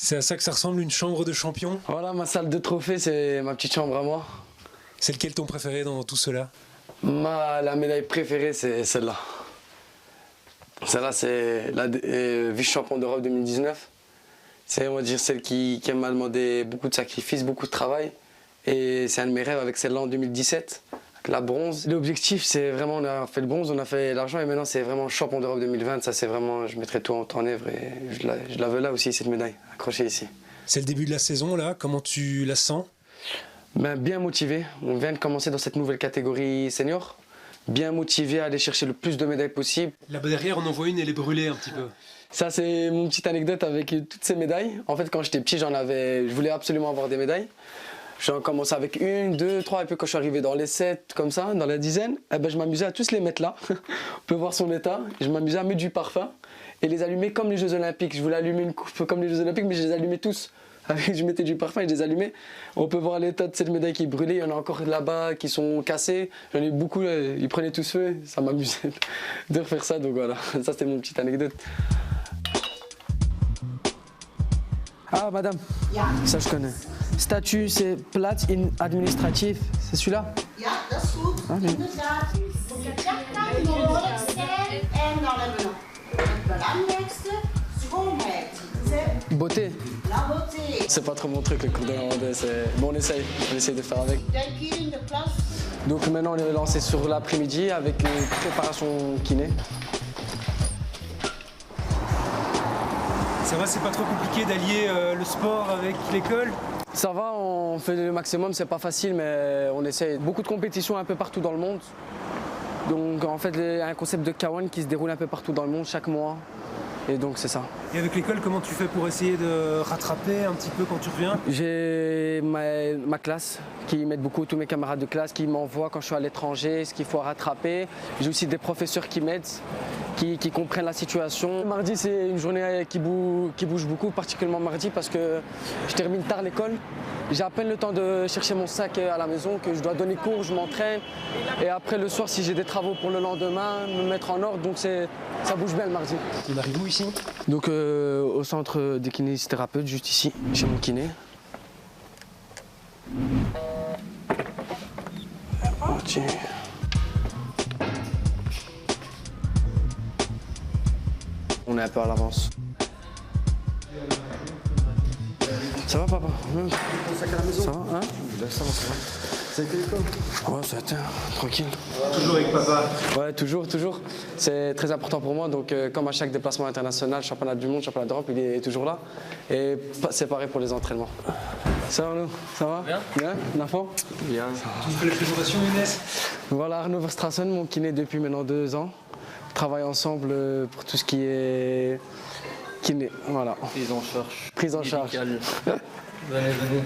C'est à ça que ça ressemble, une chambre de champion? Voilà, ma salle de trophée, c'est ma petite chambre à moi. C'est lequel ton préféré dans tout cela? La médaille préférée, c'est celle-là. Celle-là, c'est la vice-champion d'Europe 2019. C'est, on va dire, celle qui m'a demandé beaucoup de sacrifices, beaucoup de travail. Et c'est un de mes rêves avec celle-là en 2017, avec la bronze. L'objectif, c'est vraiment, on a fait le bronze, on a fait l'argent, et maintenant, c'est vraiment champion d'Europe 2020. Ça, c'est vraiment, je mettrai tout en œuvre et je la veux là aussi, cette médaille, accrochée ici. C'est le début de la saison, là. Comment tu la sens? Ben, bien motivé. On vient de commencer dans cette nouvelle catégorie senior. Bien motivé à aller chercher le plus de médailles possible. Là-bas derrière, on en voit une, elle est brûlée un petit peu. Ça, c'est mon petite anecdote avec toutes ces médailles. En fait, quand j'étais petit, je voulais absolument avoir des médailles. J'ai commencé avec 1, 2, 3, et puis quand je suis arrivé dans les 7, comme ça, dans la dizaine, eh ben, je m'amusais à tous les mettre là. On peut voir son état. Je m'amusais à mettre du parfum et les allumer comme les Jeux Olympiques. Je voulais allumer une coupe comme les Jeux Olympiques, mais je les allumais tous. Je mettais du parfum et je les allumais. On peut voir l'état de cette médaille qui est brûlée. Il y en a encore là-bas qui sont cassés. J'en ai beaucoup, ils prenaient tous feu. Ça m'amusait de refaire ça. Donc voilà, ça c'était mon petite anecdote. Ah madame, ça je connais. Statut, c'est plate administratif. C'est celui-là? Ja, dat is goed. Inderdaad. Moet je kan behoorlijk zijn en dan hebben we nog het belangrijkste, schoonheid. Beauté. La beauté. C'est pas trop mon truc le cours de néerlandais. Bon, on essaye de faire avec. Denk hier in de klas. Donc maintenant on est lancé sur l'après-midi avec une préparation kiné. Ça va, c'est pas trop compliqué d'allier le sport avec l'école? Ça va, on fait le maximum, c'est pas facile, mais on essaye. Beaucoup de compétitions un peu partout dans le monde. Donc en fait, il y a un concept de K1 qui se déroule un peu partout dans le monde chaque mois. Et donc c'est ça. Et avec l'école, comment tu fais pour essayer de rattraper un petit peu quand tu reviens? J'ai ma classe qui m'aide beaucoup, tous mes camarades de classe qui m'envoient quand je suis à l'étranger, ce qu'il faut rattraper. J'ai aussi des professeurs qui m'aident, qui comprennent la situation. Mardi, c'est une journée qui bouge beaucoup, particulièrement mardi parce que je termine tard l'école. J'ai à peine le temps de chercher mon sac à la maison, que je dois donner cours, je m'entraîne. Et après le soir, si j'ai des travaux pour le lendemain, me mettre en ordre, donc ça bouge bien le mardi. On arrive où ici? Donc au centre des kinésithérapeutes, juste ici, chez mon kiné. Ok. On est un peu à l'avance. Ça va papa? Ça va, hein? Ça va. Ça a été l'école? Ouais, ça a été, tranquille. Toujours avec papa? Ouais, toujours. C'est très important pour moi, donc comme à chaque déplacement international, championnat du monde, championnat d'Europe, il est toujours là. Et c'est pareil pour les entraînements. Ça va, nous? Ça va? Bien? Nafo? Bien. Tu fais la présentation, Younes? Voilà, Arnaud Verstrassen, mon kiné depuis maintenant 2 ans. On travaille ensemble pour tout ce qui est kiné, voilà. Prise en charge. Venez.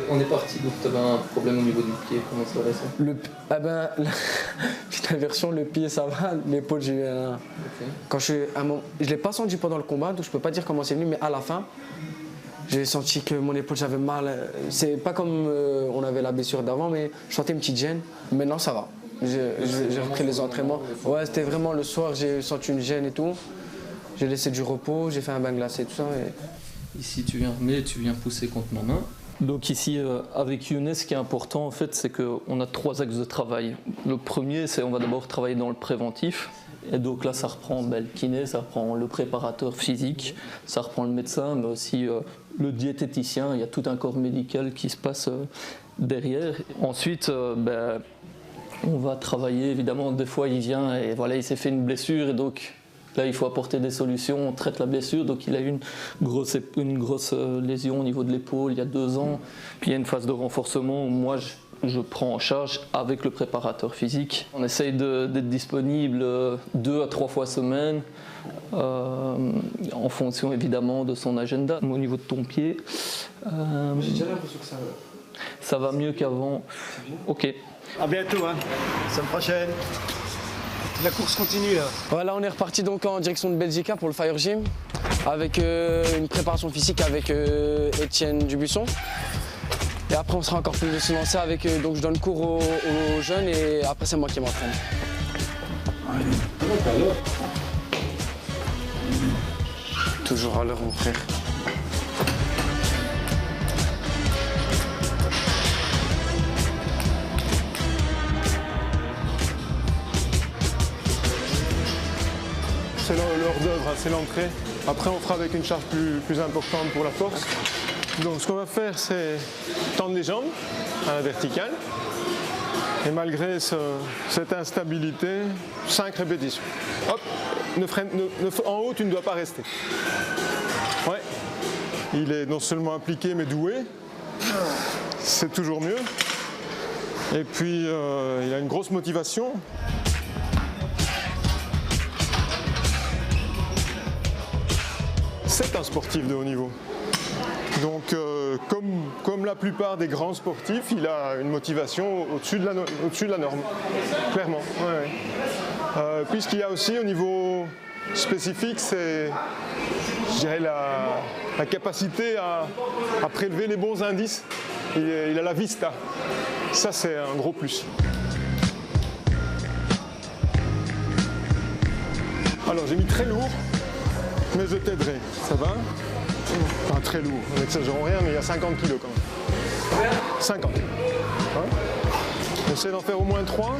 On est parti, donc tu avais un problème au niveau du pied, comment ça va ça? Petite inversion, le pied ça va, l'épaule j'ai eu un... Okay. Quand je l'ai pas senti pendant le combat, donc je peux pas dire comment c'est venu, mais à la fin, j'ai senti que mon épaule j'avais mal. C'est pas comme on avait la blessure d'avant, mais je sentais une petite gêne. Maintenant ça va. J'ai repris les entraînements. Ouais, c'était vraiment le soir, j'ai senti une gêne et tout. J'ai laissé du repos, j'ai fait un bain glacé et tout ça. Et... Ici tu viens pousser contre ma main. Donc ici, avec Younes, ce qui est important, en fait, c'est qu'on a 3 axes de travail. Le premier, c'est on va d'abord travailler dans le préventif. Et donc là, ça reprend le kiné, ça reprend le préparateur physique, ça reprend le médecin, mais aussi le diététicien. Il y a tout un corps médical qui se passe derrière. Ensuite, on va travailler, évidemment, des fois, il vient et voilà, il s'est fait une blessure et donc... Là, il faut apporter des solutions, on traite la blessure. Donc, il a eu une grosse lésion au niveau de l'épaule il y a 2 ans. Puis, il y a une phase de renforcement où moi, je prends en charge avec le préparateur physique. On essaye d'être disponible 2 à 3 fois semaine, en fonction évidemment de son agenda. Au niveau de ton pied, j'ai déjà l'impression que ça va mieux qu'avant. Ok. À bientôt, hein. Semaine prochaine. La course continue là. Voilà, on est reparti donc en direction de Belgica pour le Fire Gym avec une préparation physique avec Étienne Dubuisson. Et après on sera encore plus se lancer avec donc je donne cours aux jeunes et après c'est moi qui m'entraîne. Toujours à l'heure mon frère. c'est l'entrée. Après, on fera avec une charge plus importante pour la force. Donc, ce qu'on va faire, c'est tendre les jambes à la verticale. Et malgré cette instabilité, 5 répétitions. Hop, en haut, tu ne dois pas rester. Ouais. Il est non seulement appliqué, mais doué. C'est toujours mieux. Et puis, il a une grosse motivation. C'est un sportif de haut niveau. Donc, comme la plupart des grands sportifs, il a une motivation au-dessus de la norme, clairement. Ouais, ouais. Puisqu'il y a aussi au niveau spécifique, c'est, je dirais, la capacité à prélever les bons indices. Il a la vista. Ça, c'est un gros plus. Alors, j'ai mis très lourd, mais je t'aiderai. Ça va ? Enfin, très lourd, n'exagérons rien, mais il y a 50 kilos quand même. 50. On essaie d'en faire au moins 3.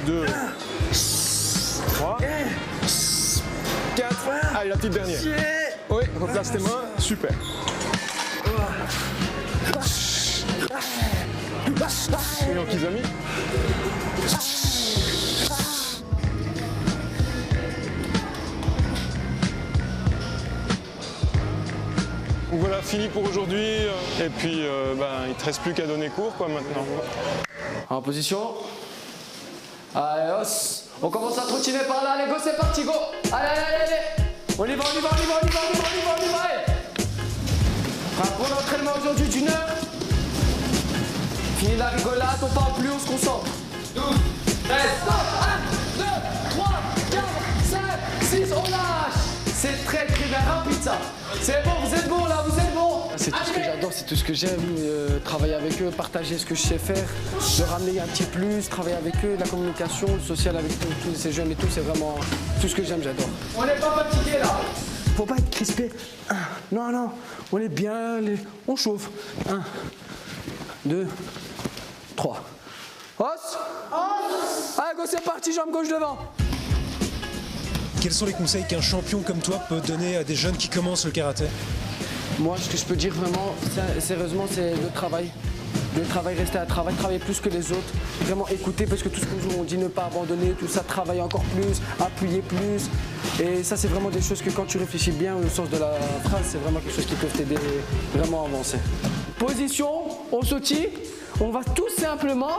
2, 3, 4. Allez, la petite dernière. Oui, replace tes mains. Super. Et en kizami. Donc voilà, fini pour aujourd'hui. Et puis, il ne te reste plus qu'à donner cours quoi, maintenant. En position. Allez, os. On commence à trottiner par là. Allez, go, c'est parti, go. Allez, allez, allez. On y va, on y va, on y va, on y va, on y va, on y va, on y va. Allez. Pour l'entraînement aujourd'hui d'une heure. Fini la rigolade, on parle plus, on se concentre. 12, 13, 1, 2, 3, 4, 5, 6, on lâche. C'est très très bien, rapide ça. C'est bon, vous êtes bon là, vous êtes bon. C'est tout ce que j'adore, c'est tout ce que j'aime, travailler avec eux, partager ce que je sais faire, leur ramener un petit plus, travailler avec eux, la communication, le social avec tous ces jeunes et tout, c'est vraiment tout ce que j'aime, j'adore. On n'est pas fatigué là. Faut pas être crispé. Non, non, on est bien, on chauffe. 1, 2, 3. Os. Allez, go, c'est parti, jambe gauche devant. Quels sont les conseils qu'un champion comme toi peut donner à des jeunes qui commencent le karaté? Moi, ce que je peux dire vraiment, sérieusement, c'est le travail. Le travail, rester à travail, travailler plus que les autres. Vraiment écouter, parce que tout ce qu'on dit, on dit ne pas abandonner, tout ça, travailler encore plus, appuyer plus. Et ça, c'est vraiment des choses que quand tu réfléchis bien, le sens de la phrase, c'est vraiment quelque chose qui peut t'aider vraiment à avancer. Position, on sautille, on va tout simplement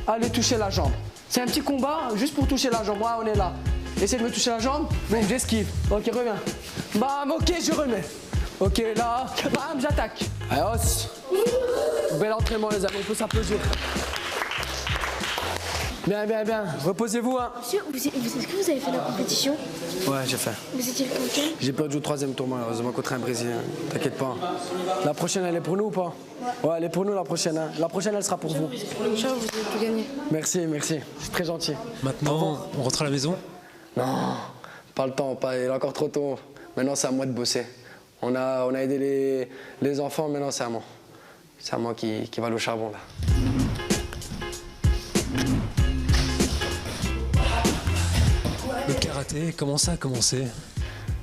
aller toucher la jambe. C'est un petit combat, juste pour toucher la jambe. Ouais, on est là. Essaye de me toucher la jambe, boum, j'esquive. Ok, reviens. Bam, ok, je remets. Ok, là, bam, j'attaque. Allez, os. Bel entraînement, les amis, on peut s'applaudir. Bien, bien, bien. Reposez-vous, hein. Monsieur, est-ce que vous avez fait la compétition? Ouais, j'ai fait. Vous étiez le combien? J'ai perdu au 3e tour, malheureusement, contre un Brésilien. T'inquiète pas. La prochaine, elle est pour nous ou pas? Ouais, elle est pour nous, la prochaine. Hein. La prochaine, elle sera pour vous. Inch'Allah, vous avez tout gagné. Merci, merci. C'est très gentil. Maintenant, on rentre à la maison? Non, pas le temps, il est encore trop tôt. Maintenant, c'est à moi de bosser. On a aidé les enfants, maintenant c'est à moi. C'est à moi qui va aller au charbon, là. Le karaté, comment ça a commencé?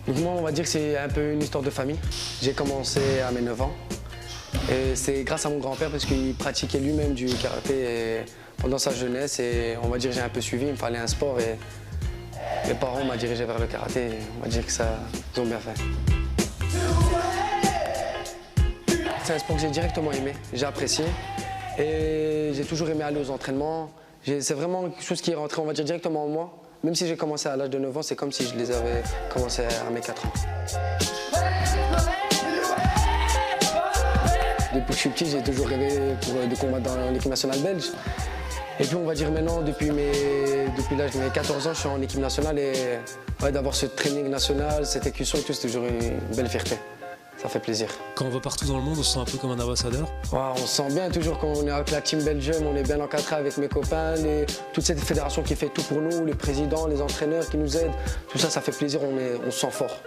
Donc moi, on va dire que c'est un peu une histoire de famille. J'ai commencé à mes 9 ans. Et c'est grâce à mon grand-père, parce qu'il pratiquait lui-même du karaté pendant sa jeunesse. Et on va dire que j'ai un peu suivi, il me fallait un sport. Et mes parents m'ont dirigé vers le karaté. Et on va dire que ça, ils ont bien fait. C'est un sport que j'ai directement aimé, j'ai apprécié. Et j'ai toujours aimé aller aux entraînements. C'est vraiment quelque chose qui est rentré, on va dire, directement en moi. Même si j'ai commencé à l'âge de 9 ans, c'est comme si je les avais commencé à mes 4 ans. Depuis que je suis petit, j'ai toujours rêvé de combattre dans l'équipe nationale belge. Et puis on va dire maintenant, depuis l'âge de mes 14 ans, je suis en équipe nationale et ouais, d'avoir ce training national, cette écusson et tout, c'est toujours une belle fierté. Ça fait plaisir. Quand on va partout dans le monde, on se sent un peu comme un ambassadeur? Ouais, on se sent bien toujours quand on est avec la team Belgium, on est bien encadré avec mes copains, toute cette fédération qui fait tout pour nous, les présidents, les entraîneurs qui nous aident, tout ça, ça fait plaisir, on se sent fort.